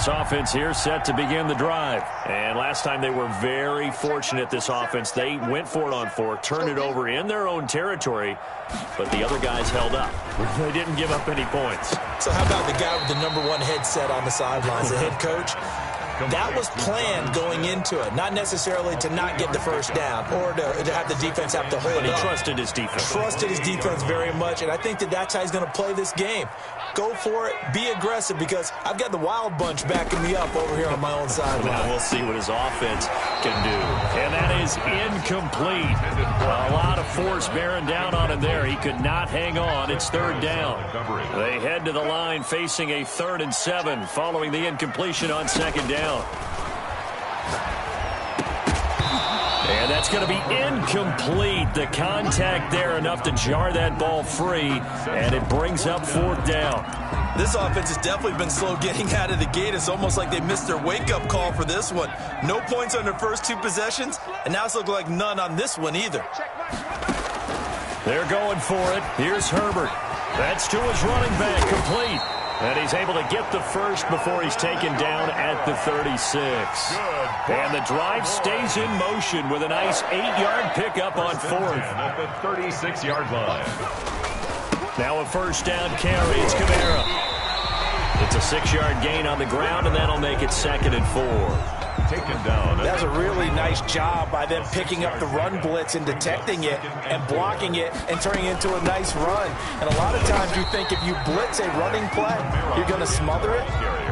This offense here set to begin the drive. And last time they were very fortunate, this offense. They went for it on 4, turned it over in their own territory, but the other guys held up. They didn't give up any points. So how about the guy with the #1 headset on the sidelines, the head coach? That was planned going into it, not necessarily to not get the first down or to have the defense have to hold But he up. trusted his defense. Trusted his defense very much, and I think that's how he's going to play this game. Go for it, be aggressive, because I've got the Wild Bunch backing me up over here on my own sideline. Now we'll see what his offense can do. And that is incomplete. A lot of force bearing down on him there. He could not hang on. It's 3rd down. They head to the line facing a 3rd and 7 following the incompletion on 2nd down. And that's going to be incomplete. The contact there enough to jar that ball free, and it brings up 4th down. This offense has definitely been slow getting out of the gate. It's almost like they missed their wake-up call for this one. No points on their first 2 possessions, and now it's looking like none on this one either. They're going for it. Here's Herbert. That's to his running back, complete. And he's able to get the first before he's taken down at the 36. And the drive stays in motion with a nice 8-yard pickup on 4th. At the 36-yard line. Now a 1st down carry. It's Kamara. It's a 6-yard gain on the ground, and that'll make it 2nd and 4. Taken down. That's a really nice job by them picking up the run blitz and detecting it and blocking it and turning it into a nice run. And a lot of times you think if you blitz a running play, you're going to smother it.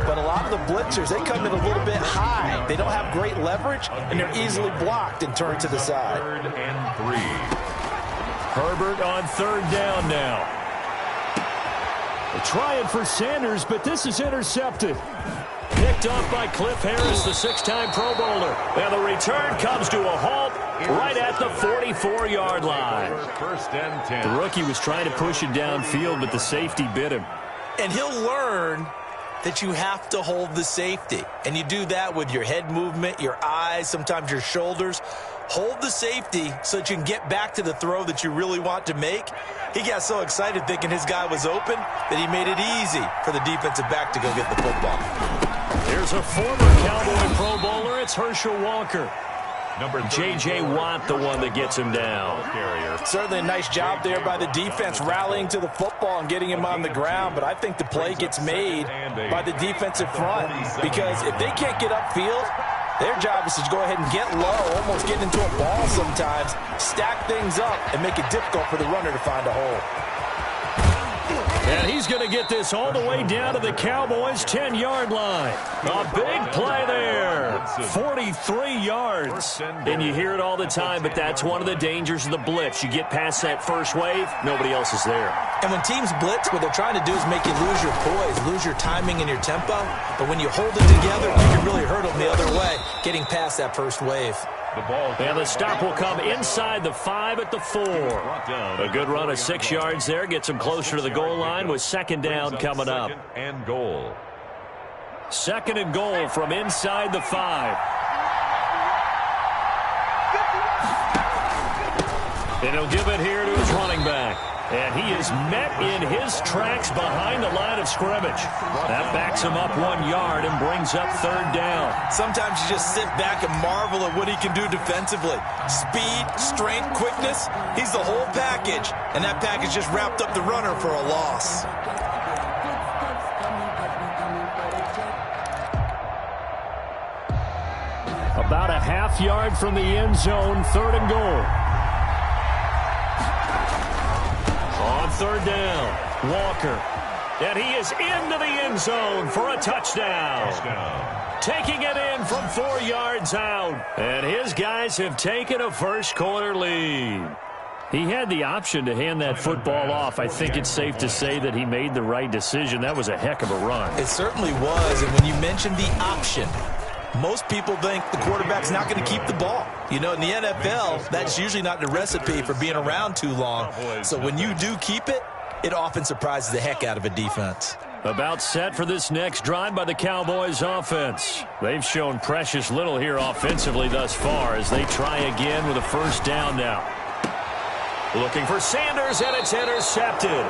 But a lot of the blitzers, they come in a little bit high. They don't have great leverage, and they're easily blocked and turned to the side. 3rd and 3. Herbert on 3rd down now. They're trying for Sanders, but this is intercepted. Picked off by Cliff Harris, the 6-time Pro Bowler. And the return comes to a halt right at the 44-yard line. 1st and 10. The rookie was trying to push it downfield, but the safety bit him. And he'll learn that you have to hold the safety. And you do that with your head movement, your eyes, sometimes your shoulders. Hold the safety so that you can get back to the throw that you really want to make. He got so excited thinking his guy was open that he made it easy for the defensive back to go get the football. Here's a former Cowboy Pro Bowler. It's Herschel Walker. J.J. Watt, the one that gets him down. Certainly a nice job there by the defense rallying to the football and getting him on the ground, but I think the play gets made by the defensive front, because if they can't get upfield, their job is to go ahead and get low, almost get into a ball sometimes, stack things up, and make it difficult for the runner to find a hole. And he's going to get this all the way down to the Cowboys' 10-yard line. A big play there. 43 yards. And you hear it all the time, but that's one of the dangers of the blitz. You get past that first wave, nobody else is there. And when teams blitz, what they're trying to do is make you lose your poise, lose your timing and your tempo. But when you hold it together, you can really hurt them the other way, getting past that first wave. And the stop will come inside the 5 at the 4. A good run of 6 yards there. Gets him closer to the goal line with 2nd down coming up. 2nd and goal. 2nd and goal from inside the 5. And he'll give it here to his running back. And he is met in his tracks behind the line of scrimmage. That backs him up 1 yard and brings up 3rd down. Sometimes you just sit back and marvel at what he can do defensively. Speed, strength, quickness, he's the whole package. And that package just wrapped up the runner for a loss. About a half yard from the end zone, 3rd and goal. On 3rd down, Walker. And he is into the end zone for a touchdown. Taking it in from 4 yards out. And his guys have taken a first-quarter lead. He had the option to hand that football off. I think it's safe to say that he made the right decision. That was a heck of a run. It certainly was. And when you mentioned the option, most people think the quarterback's not going to keep the ball. You know, in the NFL, that's usually not the recipe for being around too long. So when you do keep it, it often surprises the heck out of a defense. About set for this next drive by the Cowboys offense. They've shown precious little here offensively thus far as they try again with a 1st down now. Looking for Sanders, and it's intercepted.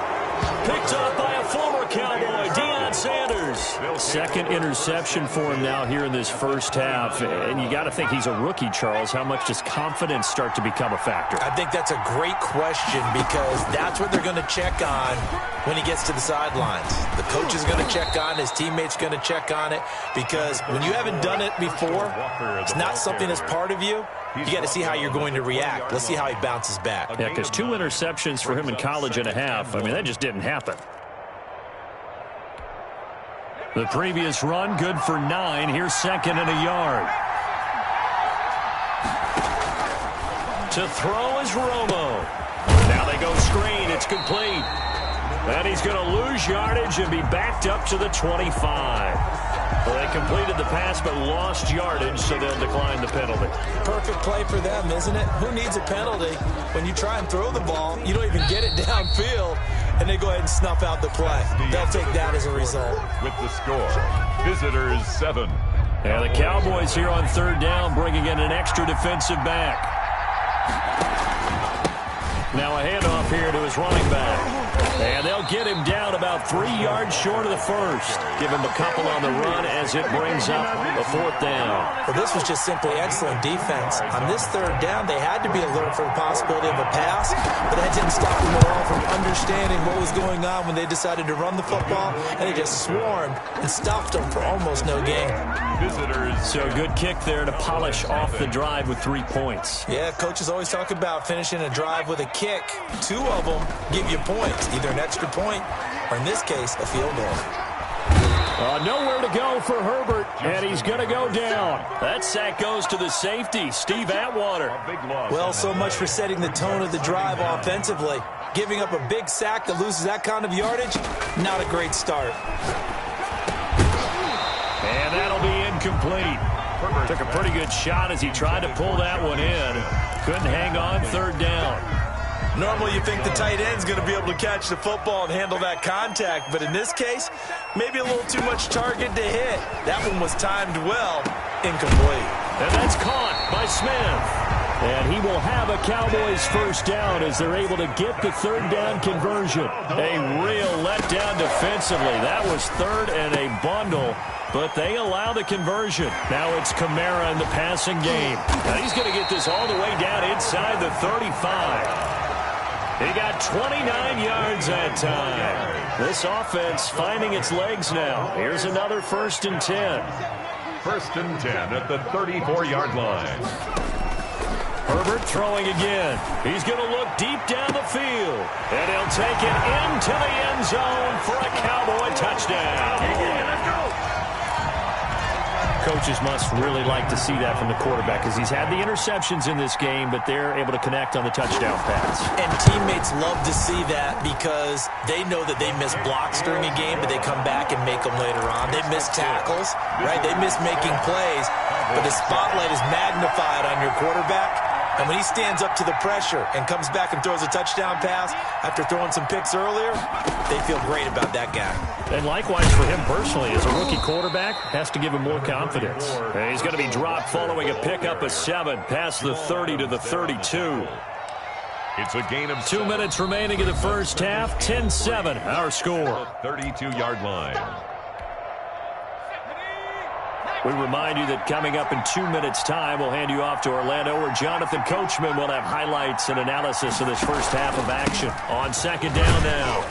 Picked up by a former Cowboy, Deion Sanders. Second interception for him now here in this first half. And you got to think he's a rookie, Charles. How much does confidence start to become a factor? I think that's a great question because that's what they're going to check on when he gets to the sidelines. The coach is going to check on, his teammates going to check on it, because when you haven't done it before, it's not something that's part of you. You got to see how you're going to react. Let's see how he bounces back. Yeah, because 2 interceptions for him in college and a half. I mean, that just didn't happen. The previous run, good for 9. Here's second and a yard. To throw is Romo. Now they go screen. It's complete. And he's going to lose yardage and be backed up to the 25. Well, they completed the pass but lost yardage, so they'll decline the penalty. Perfect play for them, isn't it? Who needs a penalty? When you try and throw the ball, you don't even get it downfield, and they go ahead and snuff out the play. They'll take that as a result. With the score, visitors 7. And the Cowboys here on third down bringing in an extra defensive back. Now a handoff here to his running back. And they'll get him down about 3 yards short of the first. Give him a couple on the run as it brings up a fourth down. Well, this was just simply excellent defense. On this third down, they had to be alert for the possibility of a pass, but that didn't stop them at all from understanding what was going on when they decided to run the football, and they just swarmed and stopped them for almost no gain. Visitors. So a good kick there to polish off the drive with 3 points. Yeah, coaches always talk about finishing a drive with a kick. 2 of them give you points, either an extra point or, in this case, a field goal. Nowhere to go for Herbert, and he's going to go down. That sack goes to the safety, Steve Atwater. Well, so much for setting the tone of the drive offensively. Giving up a big sack that loses that kind of yardage, not a great start. And that'll be incomplete. Took a pretty good shot as he tried to pull that one in. Couldn't hang on third down. Normally you think the tight end's going to be able to catch the football and handle that contact, but in this case, maybe a little too much target to hit. That one was timed well, incomplete. And that's caught by Smith. And he will have a Cowboys first down as they're able to get the third down conversion. A real letdown defensively. That was third and a bundle, but they allow the conversion. Now it's Kamara in the passing game. Now he's going to get this all the way down inside the 35. He got 29 yards that time. This offense finding its legs now. Here's another 1st and 10. 1st and 10 at the 34-yard line. Herbert throwing again. He's going to look deep down the field. And he'll take it into the end zone for a Cowboy touchdown. Let's go. Coaches must really like to see that from the quarterback because he's had the interceptions in this game, but they're able to connect on the touchdown pass. And teammates love to see that because they know that they miss blocks during a game, but they come back and make them later on. They miss tackles, right? They miss making plays, but the spotlight is magnified on your quarterback. And when he stands up to the pressure and comes back and throws a touchdown pass after throwing some picks earlier, they feel great about that guy. And likewise for him personally, as a rookie quarterback, has to give him more confidence. And he's going to be dropped following a pickup of 7 past the 30 to the 32. It's a gain of 2 minutes remaining in the first half. 10-7, our score. 32-yard line. We remind you that coming up in 2 minutes' time, we'll hand you off to Orlando, where Jonathan Coachman will have highlights and analysis of this first half of action. On second down now,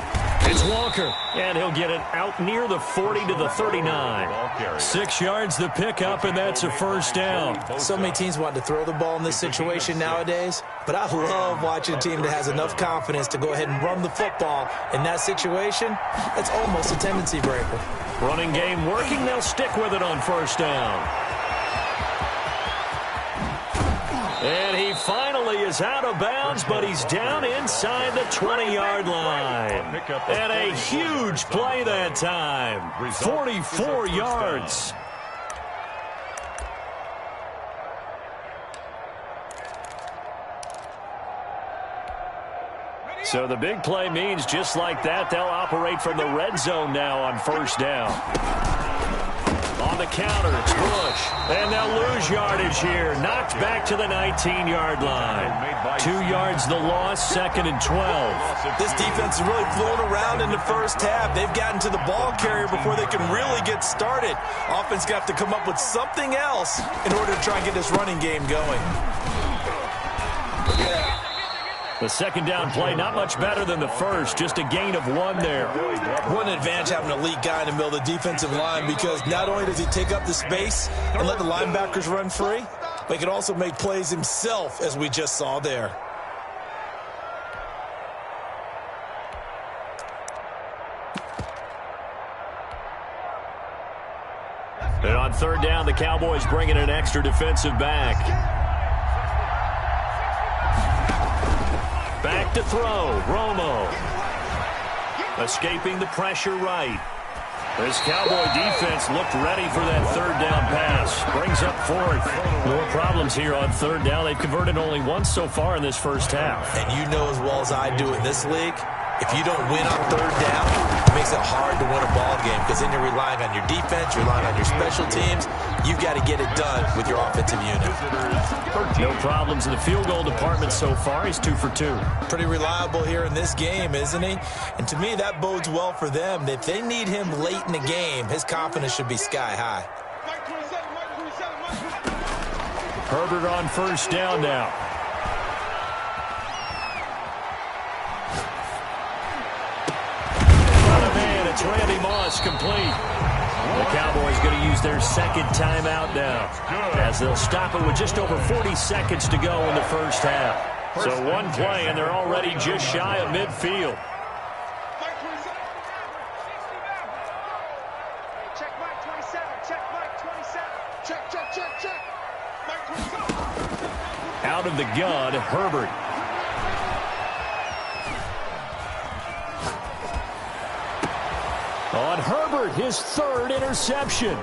it's Walker, and he'll get it out near the 40 to the 39. 6 yards the pickup, and that's a first down. So many teams want to throw the ball in this situation nowadays, but I love watching a team that has enough confidence to go ahead and run the football in that situation. That's almost a tendency breaker. Running game working, they'll stick with it on first down. And he finally is out of bounds, but he's down inside the 20-yard line. And a huge play that time. 44 yards. So the big play means just like that, they'll operate from the red zone now on first down. On the counter, it's Bush. And they'll lose yardage here. Knocked back to the 19-yard line. 2 yards the loss, 2nd and 12. This defense is really flown around in the first half. They've gotten to the ball carrier before they can really get started. Offense got to come up with something else in order to try and get this running game going. The second down play, not much better than the first, just a gain of 1 there. What an advantage having an elite guy in the middle of the defensive line, because not only does he take up the space and let the linebackers run free, but he can also make plays himself, as we just saw there. And on third down, the Cowboys bring in an extra defensive back. Back to throw, Romo. Escaping the pressure right. This Cowboy defense looked ready for that third down pass. Brings up 4th. More problems here on third down. They've converted only once so far in this first half. And you know as well as I do in this league, if you don't win on third down, it makes it hard to win a ball game, because then you're relying on your defense, you're relying on your special teams. You've got to get it done with your offensive unit. No problems in the field goal department so far. He's 2 for 2. Pretty reliable here in this game, isn't he? And to me, that bodes well for them. If they need him late in the game, his confidence should be sky high. Herbert on first down now. It's Randy Moss complete. The Cowboys going to use their second timeout now, as they'll stop it with just over 40 seconds to go in the first half. So 1 play, and they're already just shy of midfield. Check Mike 27. Check Mike 27. Check. Mike 27. Out of the gun, Herbert. On Herbert, his 3rd interception.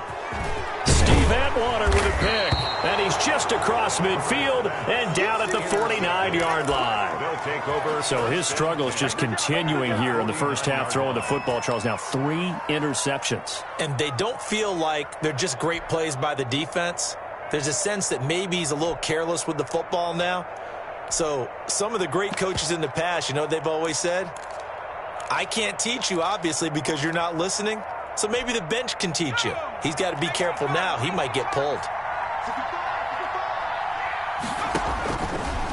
Steve Atwater with a pick. And he's just across midfield and down at the 49-yard line. So his struggle is just continuing here in the first half, throwing the football. Charles, now 3 interceptions. And they don't feel like they're just great plays by the defense. There's a sense that maybe he's a little careless with the football now. So some of the great coaches in the past, you know what they've always said? I can't teach you, obviously, because you're not listening. So maybe the bench can teach you. He's got to be careful now. He might get pulled.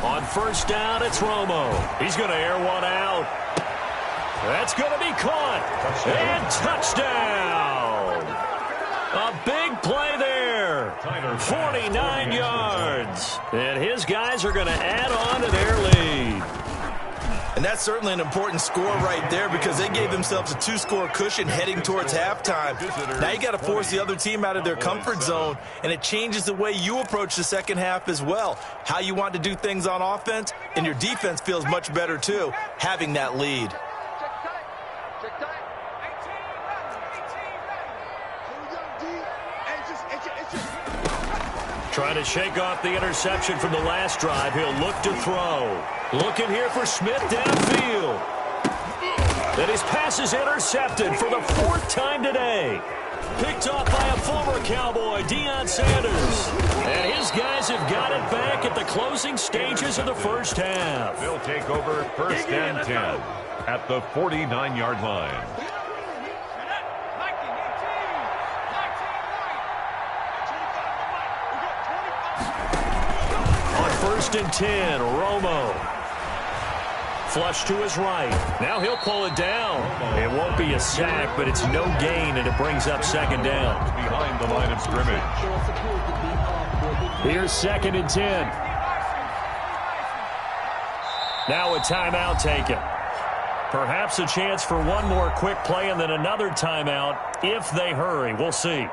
On first down, it's Romo. He's going to air one out. That's going to be caught. And touchdown. A big play there. 49 yards. And his guys are going to add on to their lead. And that's certainly an important score right there, because they gave themselves a 2-score cushion heading towards halftime. Now you got to force the other team out of their comfort zone, and it changes the way you approach the second half as well. How you want to do things on offense, and your defense feels much better too, having that lead. Trying to shake off the interception from the last drive. He'll look to throw. Looking here for Smith downfield. And his pass is intercepted for the 4th time today. Picked off by a former Cowboy, Deion Sanders. And his guys have got it back at the closing stages of the first half. They'll take over 1st and 10 at the 49-yard line. On 1st and 10, Romo. Flush to his right. Now he'll pull it down. It won't be a sack, but it's no gain, and it brings up 2nd down. Behind the line of scrimmage. Here's 2nd and 10. Now a timeout taken. Perhaps a chance for one more quick play and then another timeout if they hurry. We'll see.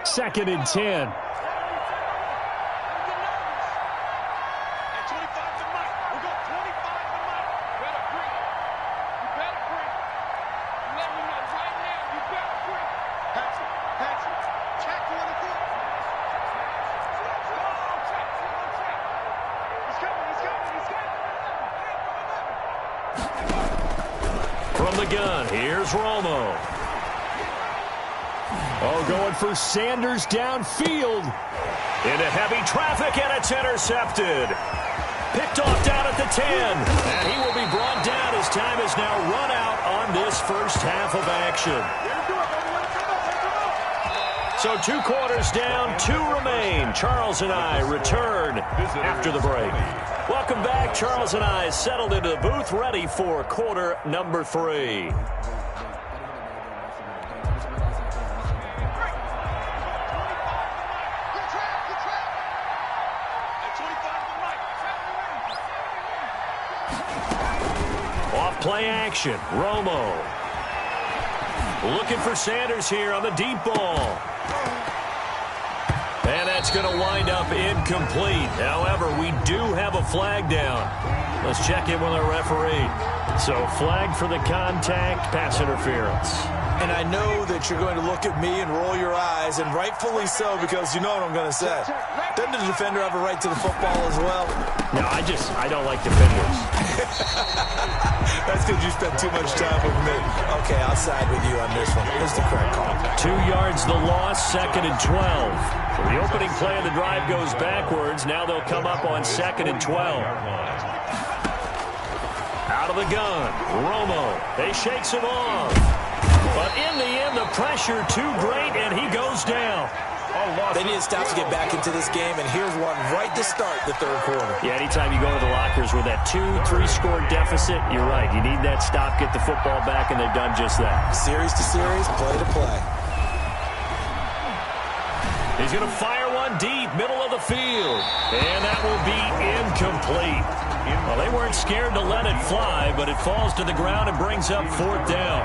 Second and 10. From the gun, here's Romo. Oh, going for Sanders downfield. Into heavy traffic, and it's intercepted. Picked off down at the 10. And he will be brought down as time is now run out on this first half of action. So 2 quarters down, 2 remain. Charles and I return after the break. Welcome back. Charles and I settled into the booth, ready for quarter number 3. Play action. Romo. Looking for Sanders here on the deep ball. And that's going to wind up incomplete. However, we do have a flag down. Let's check in with our referee. So, flag for the contact, pass interference. And I know that you're going to look at me and roll your eyes, and rightfully so, because you know what I'm going to say. Doesn't the defender have a right to the football as well? No, I don't like defenders. That's because you spent too much time with me. Okay, I'll side with you on this one. Here's the correct call. 2 yards the loss, 2nd and 12. So the opening play of the drive goes backwards. Now they'll come up on 2nd and 12. Out of the gun, Romo. They shakes him off. But in the end, the pressure too great, and he goes down. They need to stop to get back into this game, and here's one right to start the 3rd quarter. Yeah, anytime you go to the lockers with that 2-3 score deficit, you're right. You need that stop, get the football back, and they've done just that. Series to series, play to play. He's going to fire one deep, middle of the field. And that will be incomplete. Well, they weren't scared to let it fly, but it falls to the ground and brings up 4th down.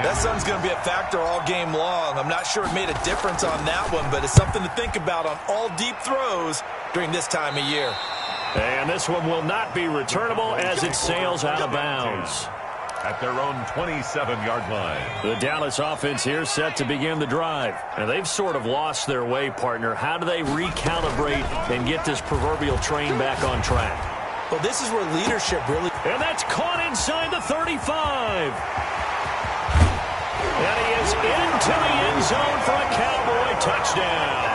That sun's going to be a factor all game long. I'm not sure it made a difference on that one, but it's something to think about on all deep throws during this time of year. And this one will not be returnable as it sails out of bounds. At their own 27-yard line. The Dallas offense here set to begin the drive. And they've sort of lost their way, partner. How do they recalibrate and get this proverbial train back on track? Well, this is where leadership really... And that's caught inside the 35. And he is into the end zone for a Cowboy touchdown.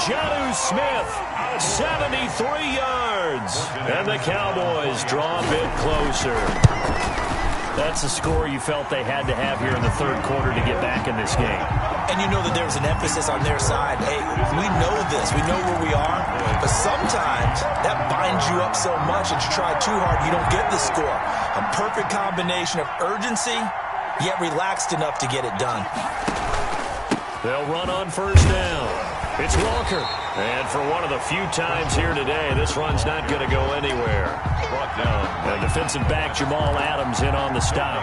Jonnu Smith, 73 yards. And the Cowboys draw a bit closer. That's a score you felt they had to have here in the 3rd quarter to get back in this game. And you know that there was an emphasis on their side. Hey, we know this. We know where we are. But sometimes that binds you up so much that you try too hard, you don't get the score. A perfect combination of urgency, yet relaxed enough to get it done. They'll run on 1st down. It's Walker. And for one of the few times here today, this run's not going to go anywhere. Brought down. And defensive back Jamal Adams in on the stop.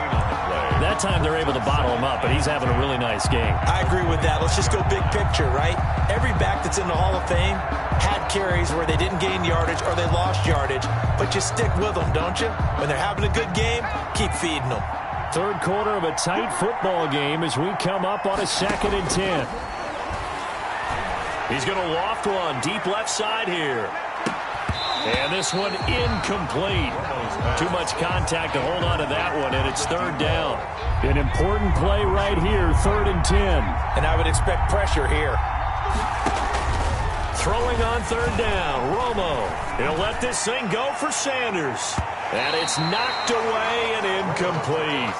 That time they're able to bottle him up, but he's having a really nice game. I agree with that. Let's just go big picture, right? Every back that's in the Hall of Fame had carries where they didn't gain yardage or they lost yardage, but you stick with them, don't you? When they're having a good game, keep feeding them. 3rd quarter of a tight football game as we come up on a 2nd and 10. He's going to loft one deep left side here. And this one incomplete. Too much contact to hold on to that one, and it's 3rd down. An important play right here, 3rd and 10. And I would expect pressure here. Throwing on 3rd down, Romo. He'll let this thing go for Sanders. And it's knocked away and incomplete.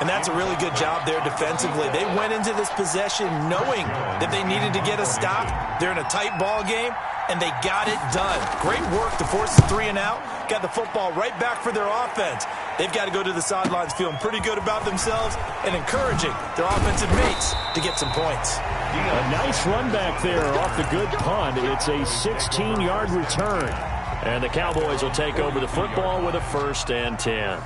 And that's a really good job there defensively. They went into this possession knowing that they needed to get a stop. They're in a tight ball game, and they got it done. Great work to force the 3 and out. Got the football right back for their offense. They've got to go to the sidelines feeling pretty good about themselves and encouraging their offensive mates to get some points. A nice run back there off the good punt. It's a 16-yard return. And the Cowboys will take over the football with a 1st and 10.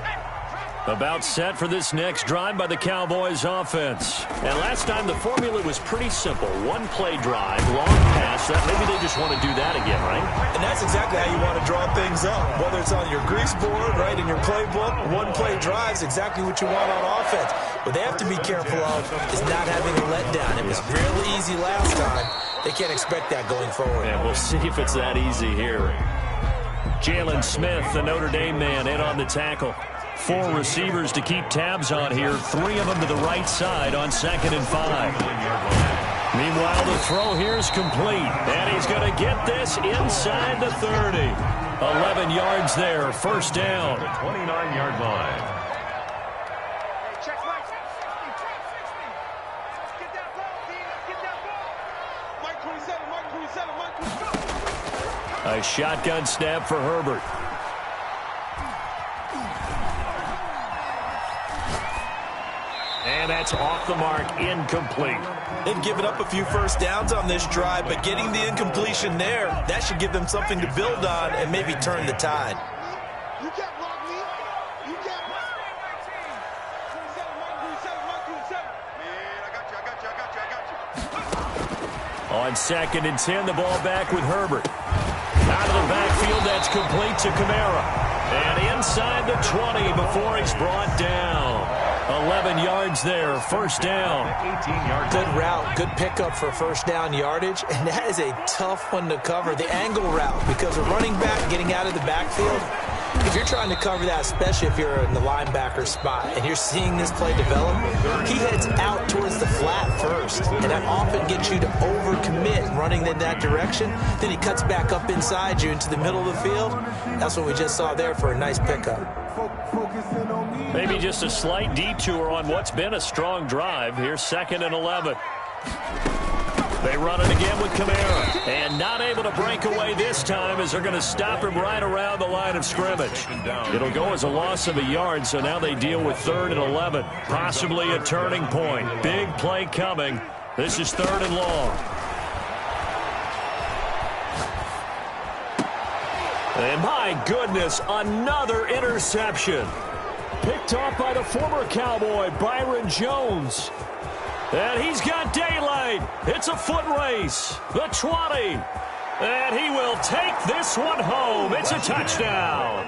About set for this next drive by the Cowboys offense. And last time the formula was pretty simple. 1-play drive, long pass. Maybe they just want to do that again, right? And that's exactly how you want to draw things up. Whether it's on your grease board, right, in your playbook, 1-play drive is exactly what you want on offense. What they have to be careful of is not having a letdown. It was real easy last time. They can't expect that going forward. And we'll see if it's that easy here. Jalen Smith, the Notre Dame man, in on the tackle. 4 receivers to keep tabs on here. 3 of them to the right side on 2nd and 5. Meanwhile, the throw here is complete. And he's going to get this inside the 30. 11 yards there, first down. The 29-yard line. Hey, check Mike. Get that ball, D. Get that ball. Mike 27, Mike 27, Mike 27. A shotgun snap for Herbert. And that's off the mark, incomplete. They've given up a few first downs on this drive, but getting the incompletion there, that should give them something to build on and maybe turn the tide. You can't block me. You can't block me. 27, Mike 27, Mike 27. Man, I got you. On 2nd and 10, the ball back with Herbert. Out of the backfield, that's complete to Kamara. And inside the 20 before he's brought down. 11 yards there, first down. 18-yard Good route, good pickup for first down yardage, and that is a tough one to cover, the angle route, because a running back getting out of the backfield, if you're trying to cover that, especially if you're in the linebacker spot and you're seeing this play develop, he heads out towards the flat first, and that often gets you to overcommit running in that direction. Then he cuts back up inside you into the middle of the field. That's what we just saw there for a nice pickup. Maybe just a slight detour on what's been a strong drive. Here's 2nd and 11. They run it again with Kamara. And not able to break away this time as they're going to stop him right around the line of scrimmage. It'll go as a loss of a yard, so now they deal with 3rd and 11. Possibly a turning point. Big play coming. This is 3rd and long. And my goodness, another interception. Picked off by the former Cowboy, Byron Jones. And he's got daylight. It's a foot race. The 20. And he will take this one home. It's a touchdown.